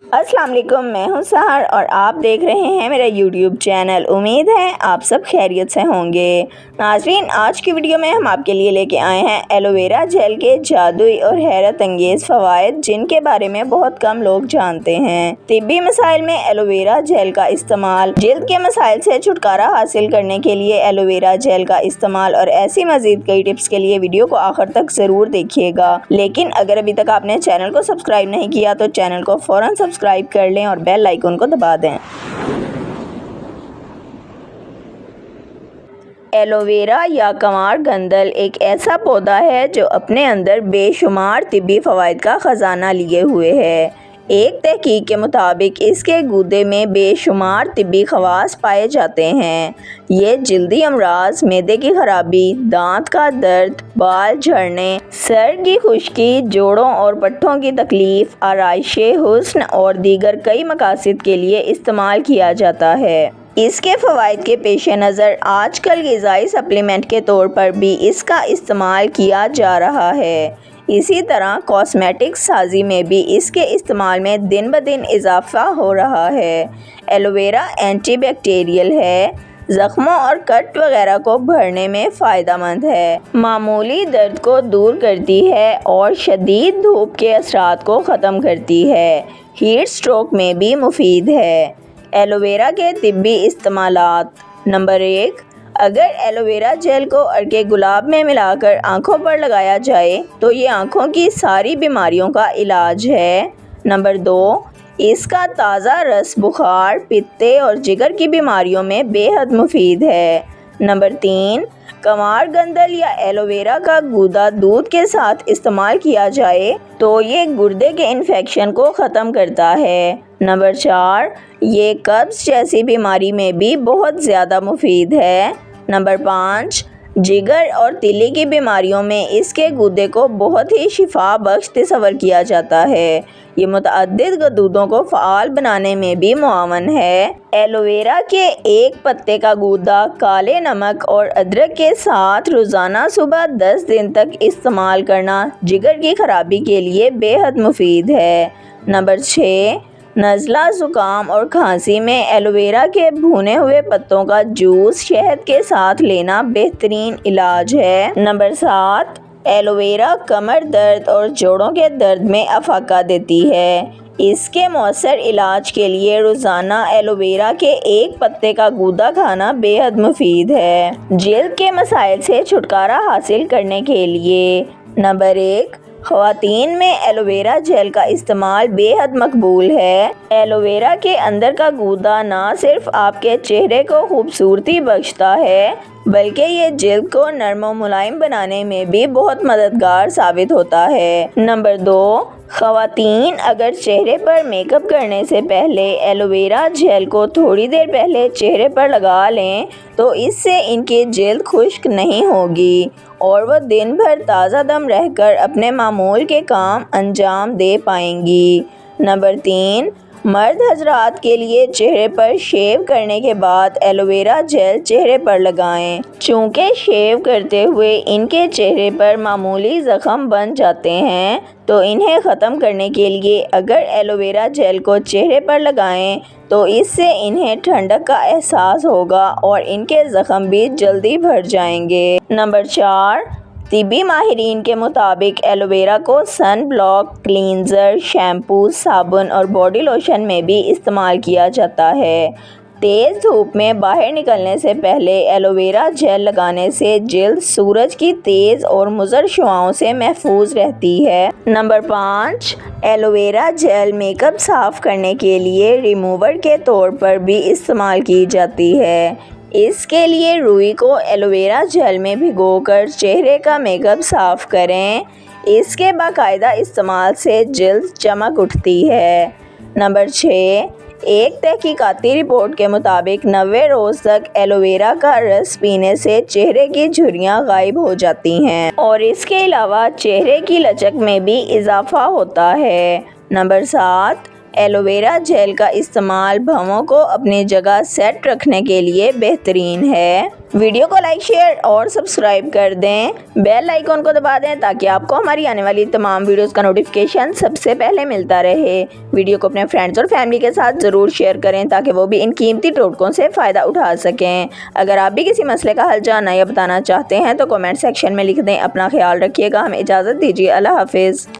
अस्सलाम वालेकुम, मैं हूं सहर और आप देख रहे हैं मेरा यूट्यूब चैनल। उम्मीद है आप सब खैरियत से होंगे। नाज़रीन, आज की वीडियो में हम आपके लिए लेके आए हैं एलोवेरा जेल के जादुई और हैरत अंगेज़ फ़वाइद, जिनके बारे में बहुत कम लोग जानते हैं। तिब्बी मसाइल में एलोवेरा जेल का इस्तेमाल, जिल्द के मसाइल से छुटकारा हासिल करने के लिए एलोवेरा जेल का इस्तेमाल और ऐसी मज़ीद कई टिप्स के लिए वीडियो को आखिर तक ज़रूर देखिएगा। लेकिन अगर अभी तक आपने चैनल को सब्सक्राइब नहीं किया तो चैनल को फ़ौरन सब्सक्राइब कर लें और बेल आइकन को दबा दें। एलोवेरा या कंवार गंदल एक ऐसा पौधा है जो अपने अंदर बेशुमार तिब्बी फ़वाइद का ख़जाना लिए हुए है। एक तहकीक के मुताबिक इसके गूदे में बेशुमार तिब्बी खवास पाए जाते हैं। ये जल्दी अमराज, मैदे की खराबी, दांत का दर्द, बाल झड़ने, सर की खुश्की, जोड़ों और पट्ठों की तकलीफ़, आराइशे हुस्न और दीगर कई मकासद के लिए इस्तेमाल किया जाता है। इसके फ़वाइद के पेश नज़र आजकल ग़िज़ाई सप्लीमेंट के तौर पर भी इसका इस्तेमाल किया जा रहा है। इसी तरह कॉस्मेटिक साजी में भी इसके इस्तेमाल में दिन ब दिन इजाफ़ा हो रहा है। एलोवेरा एंटी बैक्टीरियल है, ज़ख्मों और कट वगैरह को भरने में फ़ायदेमंद है, मामूली दर्द को दूर करती है और शदीद धूप के असरात को ख़त्म करती है। हीट स्ट्रोक में भी मुफीद है। एलोवेरा के तिब्बी इस्तेमालात। नंबर 1, अगर एलोवेरा जेल को अर्के गुलाब में मिलाकर आँखों पर लगाया जाए तो ये आँखों की सारी बीमारियों का इलाज है। नंबर 2, इसका ताज़ा रस बुखार, पित्ते और जिगर की बीमारियों में बेहद मुफीद है। नंबर 3, कंवार गंदल या एलोवेरा का गूदा दूध के साथ इस्तेमाल किया जाए तो ये गुर्दे के इन्फेक्शन को ख़त्म करता है। नंबर 4, ये कब्ज़ जैसी बीमारी में भी बहुत ज़्यादा मुफीद है। नंबर 5, जिगर और तिली की बीमारियों में इसके गूदे को बहुत ही शिफा बख्श तस्वर किया जाता है। ये मुतअद्दिद गदूदों को फ़ाल बनाने में भी मुआवन है। एलोवेरा के एक पत्ते का गूदा काले नमक और अदरक के साथ रोज़ाना सुबह 10 दिन तक इस्तेमाल करना जिगर की खराबी के लिए बेहद मुफीद है। नंबर 6, नज़ला, ज़ुकाम और खांसी में एलोवेरा के भुने हुए पत्तों का जूस शहद के साथ लेना बेहतरीन इलाज है। नंबर 7, एलोवेरा कमर दर्द और जोड़ों के दर्द में अफाका देती है। इसके मौसर इलाज के लिए रोज़ाना एलोवेरा के एक पत्ते का गूदा खाना बेहद मुफीद है। जिल्द के मसाइल से छुटकारा हासिल करने के लिए। नंबर 1, ख़वातीन में एलोवेरा जेल का इस्तेमाल बेहद मकबूल है। एलोवेरा के अंदर का गूदा ना सिर्फ आपके चेहरे को खूबसूरती बख्शता है बल्कि ये जिल्द को नरम और मुलायम बनाने में भी बहुत मददगार साबित होता है। नंबर 2, ख़वातीन अगर चेहरे पर मेकअप करने से पहले एलोवेरा जेल को थोड़ी देर पहले चेहरे पर लगा लें तो इससे इनकी जिल्द खुश्क नहीं होगी और वह दिन भर ताज़ा दम रहकर अपने मामूल के काम अंजाम दे पाएंगी। नंबर 3, मर्द हजरात के लिए चेहरे पर शेव करने के बाद एलोवेरा जेल चेहरे पर लगाएं। चूँकि शेव करते हुए इनके चेहरे पर मामूली ज़ख़म बन जाते हैं तो इन्हें ख़त्म करने के लिए अगर एलोवेरा जेल को चेहरे पर लगाएं तो इससे इन्हें ठंडक का एहसास होगा और इनके ज़ख़म भी जल्दी भर जाएंगे। नंबर 4, तिब्बी माहिरीन के मुताबिक एलोवेरा को सन ब्लॉक, क्लींजर, शैम्पू, साबुन और बॉडी लोशन में भी इस्तेमाल किया जाता है। तेज़ धूप में बाहर निकलने से पहले एलोवेरा जेल लगाने से जिल्द सूरज की तेज़ और मुज़र शुआओं से महफूज रहती है। नंबर 5, एलोवेरा जेल मेकअप साफ़ करने के लिए रिमूवर के तौर पर भी इस्तेमाल की जाती है। इसके लिए रुई को एलोवेरा जेल में भिगोकर चेहरे का मेकअप साफ़ करें। इसके बाकायदा इस्तेमाल से जिल्द चमक उठती है। नंबर 6, एक तहकीकाती रिपोर्ट के मुताबिक 90 रोज़ तक एलोवेरा का रस पीने से चेहरे की झुर्रियाँ गायब हो जाती हैं और इसके अलावा चेहरे की लचक में भी इजाफ़ा होता है। नंबर 7, ایلوویرا جیل کا استعمال بھووں کو اپنی جگہ سیٹ رکھنے کے لیے بہترین ہے۔ ویڈیو کو لائک، شیئر اور سبسکرائب کر دیں۔ بیل آئیکن کو دبا دیں تاکہ آپ کو ہماری آنے والی تمام ویڈیوز کا نوٹیفیکیشن سب سے پہلے ملتا رہے۔ ویڈیو کو اپنے فرینڈز اور فیملی کے ساتھ ضرور شیئر کریں تاکہ وہ بھی ان قیمتی ٹوٹکوں سے فائدہ اٹھا سکیں۔ اگر آپ بھی کسی مسئلے کا حل جاننا یا بتانا چاہتے ہیں تو کمنٹ سیکشن میں لکھ دیں۔ اپنا خیال رکھیے گا۔ ہمیں اجازت دیجیے۔ اللہ حافظ۔